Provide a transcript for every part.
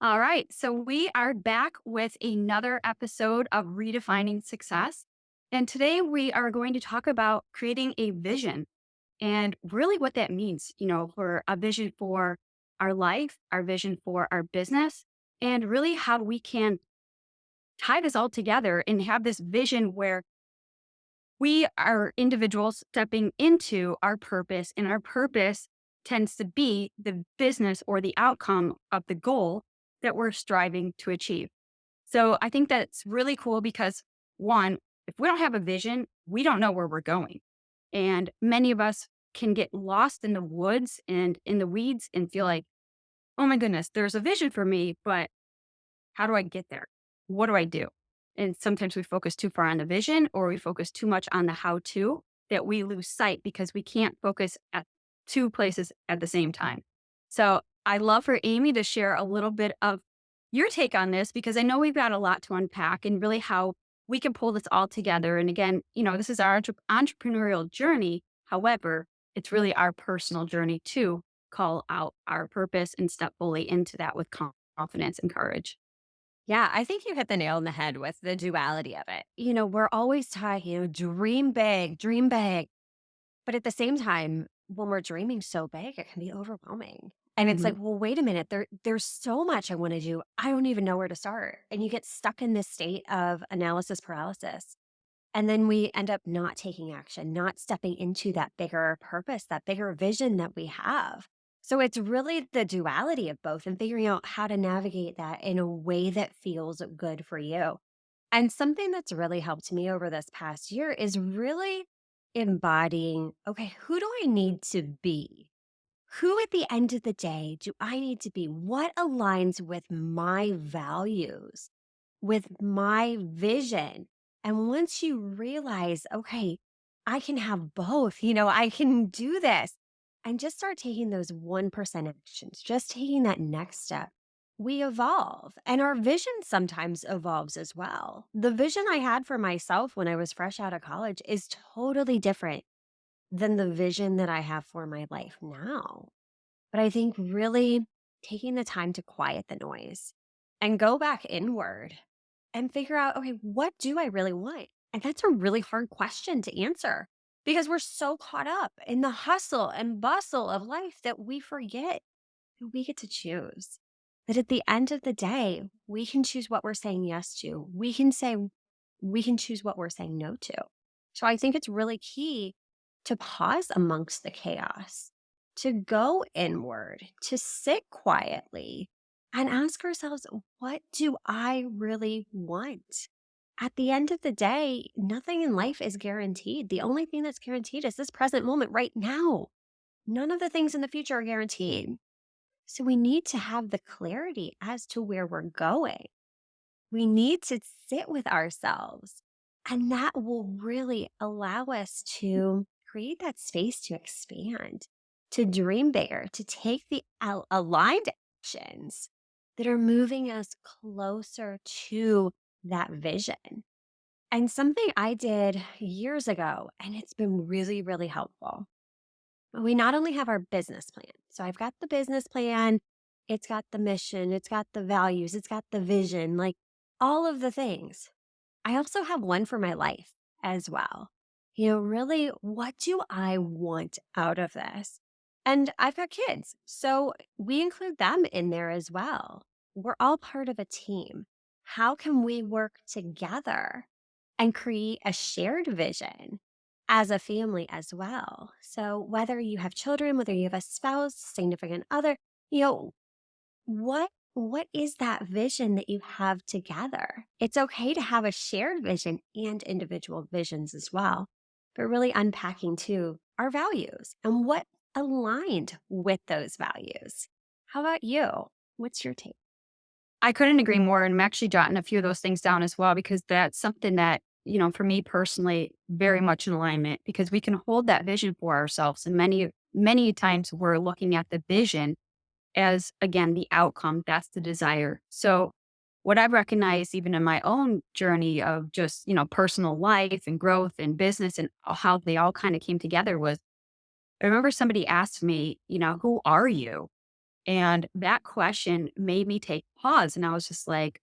All right. So we are back with another episode of Redefining Success. And today we are going to talk about creating a vision and really what that means, for a vision for our life, our vision for our business, and really how we can tie this all together and have this vision where we are individuals stepping into our purpose, and our purpose tends to be the business or the outcome of the goal that we're striving to achieve. So I think that's really cool because one, if we don't have a vision, we don't know where we're going. And many of us can get lost in the woods and in the weeds and feel like, oh my goodness, there's a vision for me, but how do I get there? What do I do? And sometimes we focus too far on the vision or we focus too much on the how to that we lose sight because we can't focus at two places at the same time. So I love for Amy to share a little bit of your take on this because I know we've got a lot to unpack and really how we can pull this all together. And again, this is our entrepreneurial journey. However, it's really our personal journey to call out our purpose and step fully into that with confidence and courage. Yeah, I think you hit the nail on the head with the duality of it. We're always taught, dream big, dream big. But at the same time, when we're dreaming so big, it can be overwhelming. And it's like, well, wait a minute, there's so much I want to do. I don't even know where to start. And you get stuck in this state of analysis paralysis. And then we end up not taking action, not stepping into that bigger purpose, that bigger vision that we have. So it's really the duality of both and figuring out how to navigate that in a way that feels good for you. And something that's really helped me over this past year is really embodying okay, who do I need to be? Who at the end of the day do I need to be? What aligns with my values, with my vision? And once you realize, okay, I can have both, I can do this, and just start taking those 1% actions, just taking that next step, we evolve. And our vision sometimes evolves as well. The vision I had for myself when I was fresh out of college is totally different than the vision that I have for my life now. But I think really taking the time to quiet the noise and go back inward and figure out, okay, what do I really want? And that's a really hard question to answer because we're so caught up in the hustle and bustle of life that we forget that we get to choose. That at the end of the day, we can choose what we're saying yes to. We can choose what we're saying no to. So I think it's really key to pause amongst the chaos, to go inward, to sit quietly and ask ourselves, what do I really want? At the end of the day, nothing in life is guaranteed. The only thing that's guaranteed is this present moment right now. None of the things in the future are guaranteed. So we need to have the clarity as to where we're going. We need to sit with ourselves. And that will really allow us to create that space to expand, to dream bigger, to take the aligned actions that are moving us closer to that vision. And something I did years ago, and it's been really, really helpful. We not only have our business plan. So I've got the business plan, it's got the mission, it's got the values, it's got the vision, like all of the things. I also have one for my life as well. Really, what do I want out of this? And I've got kids, so we include them in there as well. We're all part of a team. How can we work together and create a shared vision as a family as well? So, whether you have children, whether you have a spouse, significant other, you know, what is that vision that you have together? It's okay to have a shared vision and individual visions as well, but really unpacking too our values and what aligned with those values. How about you? What's your take? I couldn't agree more. And I'm actually jotting a few of those things down as well, because that's something that, for me personally, very much in alignment because we can hold that vision for ourselves. And many times we're looking at the vision as, again, the outcome. That's the desire. So, what I've recognized even in my own journey of just, personal life and growth and business and how they all kind of came together was I remember somebody asked me, who are you? And that question made me take pause. And I was just like,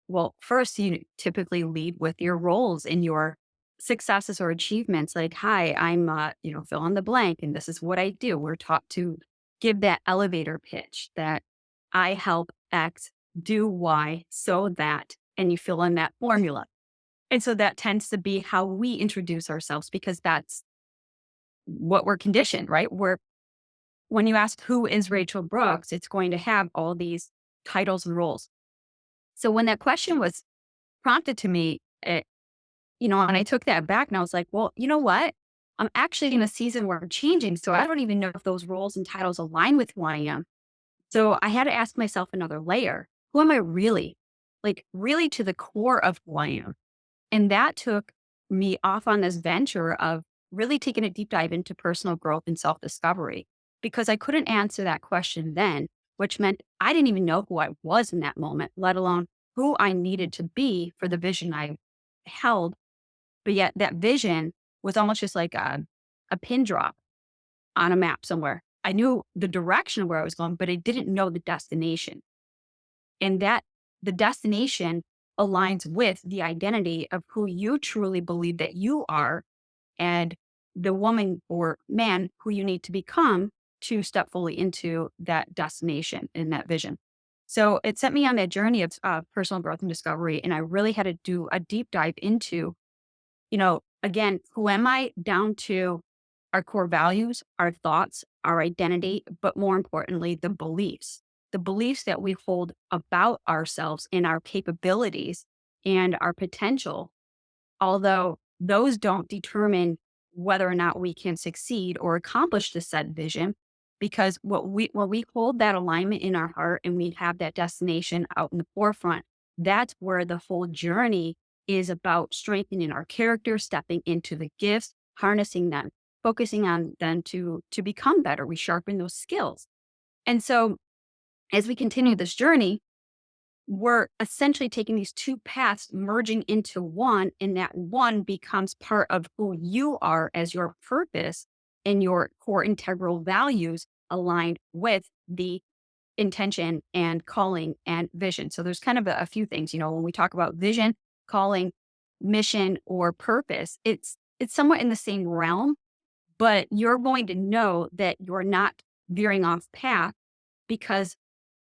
well, first, you typically lead with your roles and your successes or achievements. Like, hi, I'm, fill in the blank, and this is what I do. We're taught to give that elevator pitch that I help X do Y so that, and you fill in that formula. And so that tends to be how we introduce ourselves because that's what we're conditioned, right? When you ask who is Rachel Brooks, it's going to have all these titles and roles. So when that question was prompted to me, and I took that back and I was like, well, you know what? I'm actually in a season where I'm changing. So I don't even know if those roles and titles align with who I am. So I had to ask myself another layer. Who am I really? Like, really to the core of who I am. And that took me off on this venture of really taking a deep dive into personal growth and self discovery because I couldn't answer that question then, which meant I didn't even know who I was in that moment, let alone who I needed to be for the vision I held. But yet that vision was almost just like a pin drop on a map somewhere. I knew the direction of where I was going, but I didn't know the destination. And that the destination aligns with the identity of who you truly believe that you are and the woman or man who you need to become to step fully into that destination and that vision. So it sent me on that journey of personal growth and discovery. And I really had to do a deep dive into again, who am I down to our core values, our thoughts, our identity, but more importantly, the beliefs that we hold about ourselves and our capabilities and our potential, although those don't determine whether or not we can succeed or accomplish the said vision. Because when we hold that alignment in our heart and we have that destination out in the forefront, that's where the whole journey is about strengthening our character, stepping into the gifts, harnessing them, focusing on them to become better. We sharpen those skills. And so as we continue this journey, we're essentially taking these two paths, merging into one, and that one becomes part of who you are as your purpose and your core integral values aligned with the intention and calling and vision. So there's kind of a few things, when we talk about vision, calling, mission, or purpose, it's somewhat in the same realm, but you're going to know that you're not veering off path because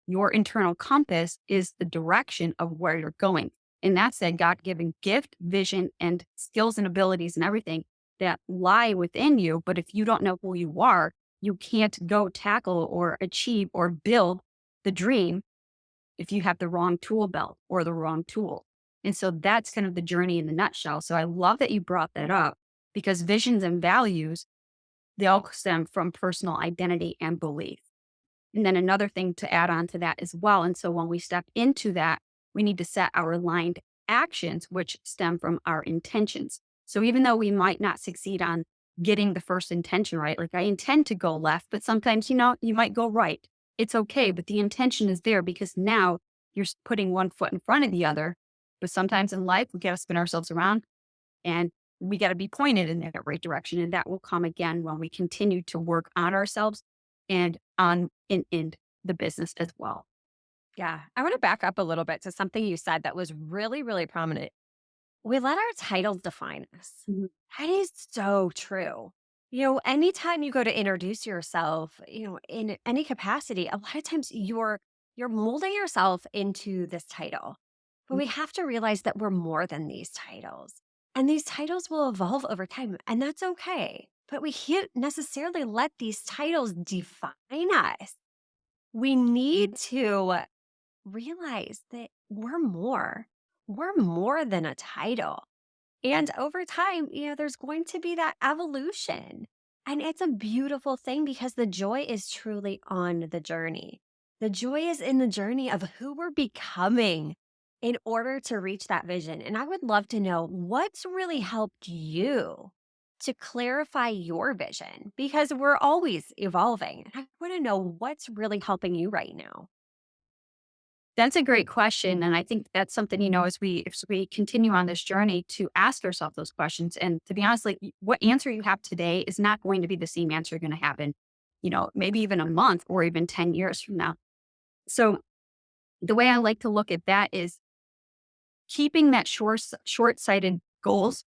your internal compass is the direction of where you're going. And that's that God given gift, vision, and skills and abilities and everything that lie within you. But if you don't know who you are, you can't go tackle or achieve or build the dream if you have the wrong tool belt or the wrong tool. And so that's kind of the journey in the nutshell. So I love that you brought that up because visions and values, they all stem from personal identity and belief. And then another thing to add on to that as well. And so when we step into that, we need to set our aligned actions, which stem from our intentions. So even though we might not succeed on getting the first intention right, like I intend to go left, but sometimes, you might go right. It's okay. But the intention is there because now you're putting one foot in front of the other. But sometimes in life, we got to spin ourselves around and we got to be pointed in that right direction. And that will come again when we continue to work on ourselves and on in the business as well. Yeah. I want to back up a little bit to something you said that was really, really prominent. We let our titles define us. Mhm. That is so true. Anytime you go to introduce yourself, in any capacity, a lot of times you're molding yourself into this title. But we have to realize that we're more than these titles. And these titles will evolve over time, and that's okay. But we can't necessarily let these titles define us. We need to realize that we're more. We're more than a title. And over time, there's going to be that evolution. And it's a beautiful thing because the joy is truly on the journey. The joy is in the journey of who we're becoming in order to reach that vision. And I would love to know what's really helped you to clarify your vision because we're always evolving. I want to know what's really helping you right now. That's a great question. And I think that's something, as we continue on this journey to ask ourselves those questions. And to be honest, like what answer you have today is not going to be the same answer you're going to have in maybe even a month or even 10 years from now. So the way I like to look at that is keeping that short-sighted goals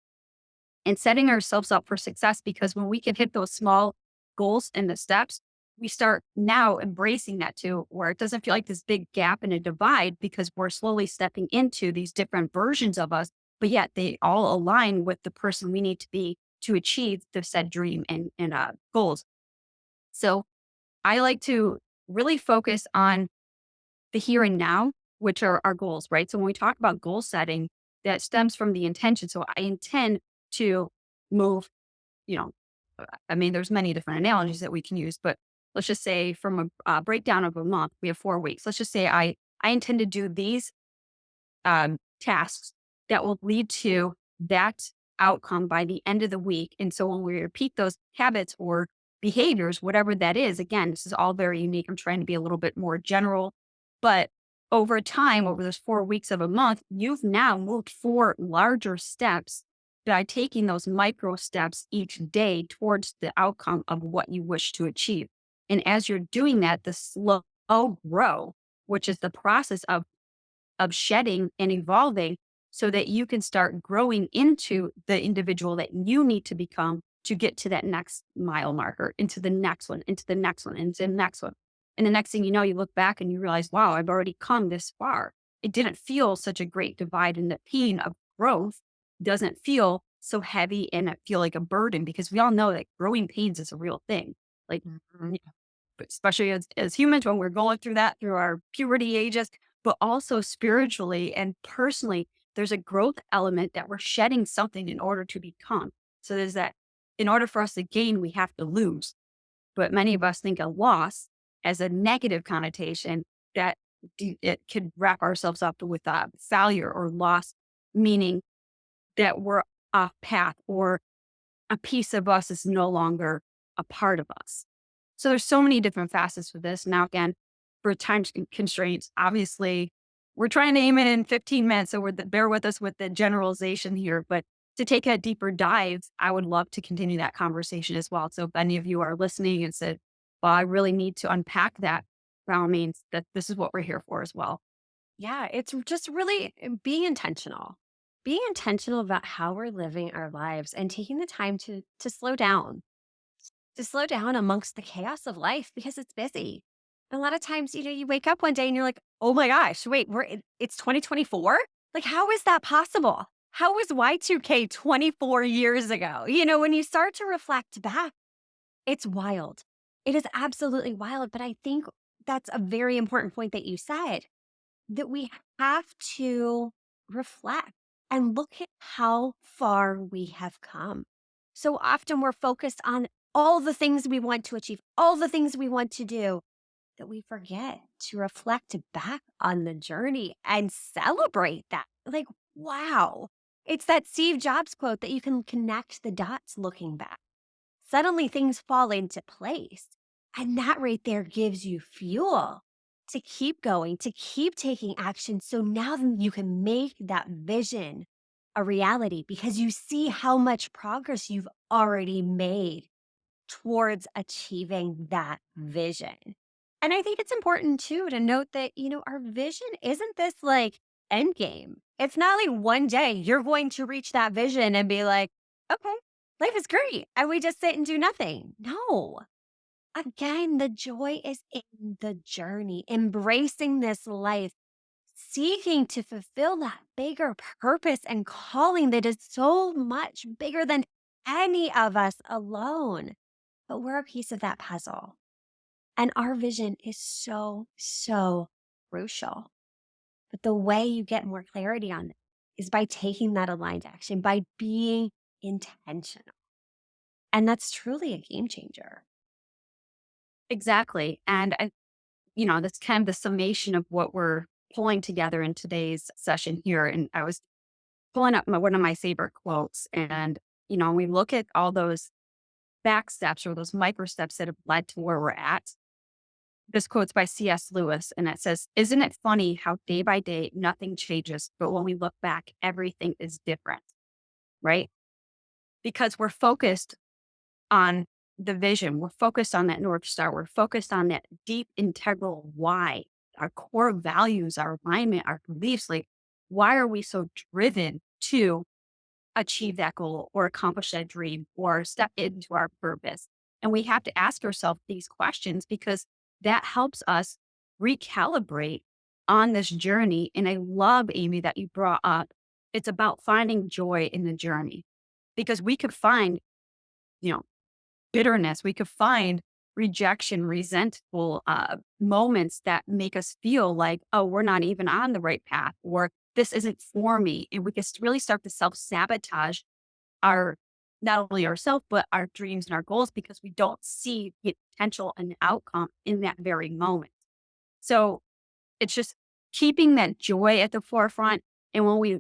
and setting ourselves up for success, because when we can hit those small goals and the steps, we start now embracing that too, where it doesn't feel like this big gap and a divide because we're slowly stepping into these different versions of us, but yet they all align with the person we need to be to achieve the said dream and goals. So I like to really focus on the here and now, which are our goals, right? So when we talk about goal setting, that stems from the intention. So I intend to move, you know, I mean, there's many different analogies that we can use, but let's just say from a breakdown of a month, we have 4 weeks. Let's just say I intend to do these tasks that will lead to that outcome by the end of the week. And so when we repeat those habits or behaviors, whatever that is, again, this is all very unique. I'm trying to be a little bit more general, but over time, over those 4 weeks of a month, you've now moved 4 larger steps by taking those micro steps each day towards the outcome of what you wish to achieve. And as you're doing that, the slow grow, which is the process of shedding and evolving so that you can start growing into the individual that you need to become to get to that next mile marker, into the next one, into the next one, into the next one. And the next thing you know, you look back and you realize, wow, I've already come this far. It didn't feel such a great divide, and the pain of growth doesn't feel so heavy and it feel like a burden, because we all know that growing pains is a real thing. Like, Mhm. but especially as humans, when we're going through that through our puberty ages, but also spiritually and personally, there's a growth element that we're shedding something in order to become. So there's that, in order for us to gain, we have to lose. But many of us think a loss as a negative connotation that it could wrap ourselves up with failure or loss, meaning that we're off path or a piece of us is no longer a part of us. So there's so many different facets with this. Now, again, for constraints, obviously, we're trying to aim it in 15 minutes. So bear with us with the generalization here. But to take a deeper dive, I would love to continue that conversation as well. So if any of you are listening and said, well, I really need to unpack that, by all means, that this is what we're here for as well. Yeah, it's just really being intentional. Being intentional about how we're living our lives and taking the time to slow down, to slow down amongst the chaos of life because it's busy. A lot of times, you wake up one day and you're like, "Oh my gosh, wait, it's 2024? Like how is that possible? How was Y2K 24 years ago?" When you start to reflect back, it's wild. It is absolutely wild, but I think that's a very important point that you said, that we have to reflect and look at how far we have come. So often we're focused on all the things we want to achieve, all the things we want to do, that we forget to reflect back on the journey and celebrate that. Like, wow. It's that Steve Jobs quote that you can connect the dots looking back. Suddenly things fall into place. And that right there gives you fuel to keep going, to keep taking action. So now then you can make that vision a reality because you see how much progress you've already made towards achieving that vision. And I think it's important too to note that, our vision isn't this like end game. It's not like one day you're going to reach that vision and be like, okay, life is great. And we just sit and do nothing. No. Again, the joy is in the journey, embracing this life, seeking to fulfill that bigger purpose and calling that is so much bigger than any of us alone. But we're a piece of that puzzle. And our vision is so, so crucial. But the way you get more clarity on it is by taking that aligned action, by being intentional. And that's truly a game changer. Exactly. And that's kind of the summation of what we're pulling together in today's session here. And I was pulling up one of my favorite quotes. And, we look at all those back steps or those micro steps that have led to where we're at. This quote's by C.S. Lewis, and it says, "Isn't it funny how day by day nothing changes, but when we look back, everything is different," right? Because we're focused on the vision. We're focused on that North Star. We're focused on that deep, integral why, our core values, our alignment, our beliefs. Like, why are we so driven to achieve that goal or accomplish that dream or step into our purpose? And we have to ask ourselves these questions because that helps us recalibrate on this journey. And I love, Amy, that you brought up it's about finding joy in the journey because we could find, you know, bitterness, we could find rejection, resentful moments that make us feel like, oh, we're not even on the right path or this isn't for me. And we can really start to self sabotage our not only ourselves, but our dreams and our goals because we don't see the potential and the outcome in that very moment. So it's just keeping that joy at the forefront. And when we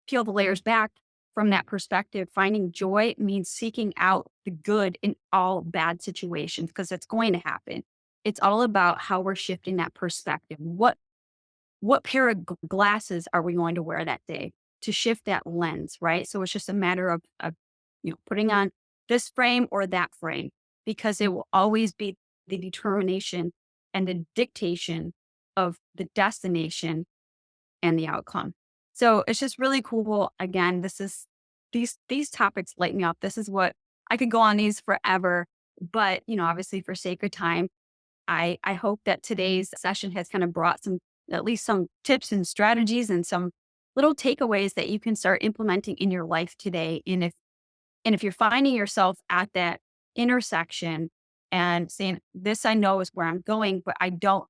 peel the layers back from that perspective, finding joy means seeking out the good in all bad situations because it's going to happen. It's all about how we're shifting that perspective. What pair of glasses are we going to wear that day to shift that lens, right? So it's just a matter of putting on this frame or that frame because it will always be the determination and the dictation of the destination and the outcome. So it's just really cool. Again, these topics light me up. This is what I could go on these forever, but obviously for sake of time, I hope that today's session has kind of brought at least some tips and strategies and some little takeaways that you can start implementing in your life today. And if you're finding yourself at that intersection and saying, this I know is where I'm going, but I don't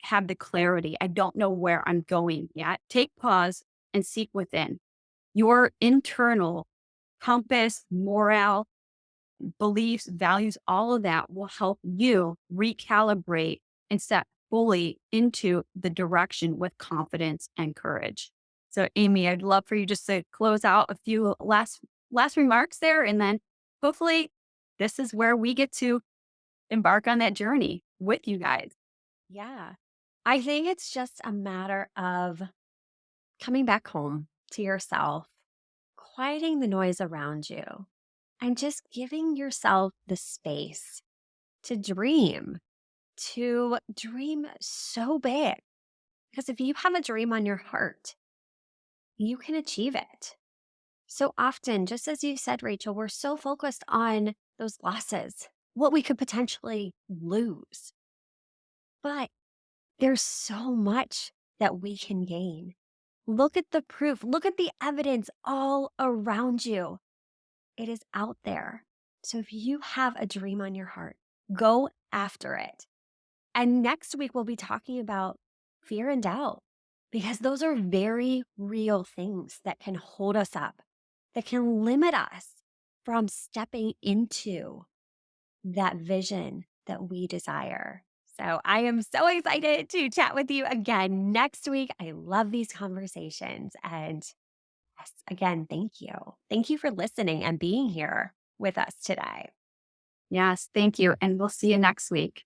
have the clarity. I don't know where I'm going yet. Take pause and seek within. Your internal compass, morale, beliefs, values, all of that will help you recalibrate and step fully into the direction with confidence and courage. So, Amy, I'd love for you just to close out a few last remarks there, and then hopefully this is where we get to embark on that journey with you guys. Yeah. I think it's just a matter of coming back home to yourself, quieting the noise around you, and just giving yourself the space to dream so big. Because if you have a dream on your heart, you can achieve it. So often, just as you said, Rachel, we're so focused on those losses, what we could potentially lose. But there's so much that we can gain. Look at the proof, look at the evidence all around you. It is out there. So if you have a dream on your heart, go after it. And next week, we'll be talking about fear and doubt because those are very real things that can hold us up, that can limit us from stepping into that vision that we desire. So I am so excited to chat with you again next week. I love these conversations. And yes, again, thank you. Thank you for listening and being here with us today. Yes, thank you. And we'll see you next week.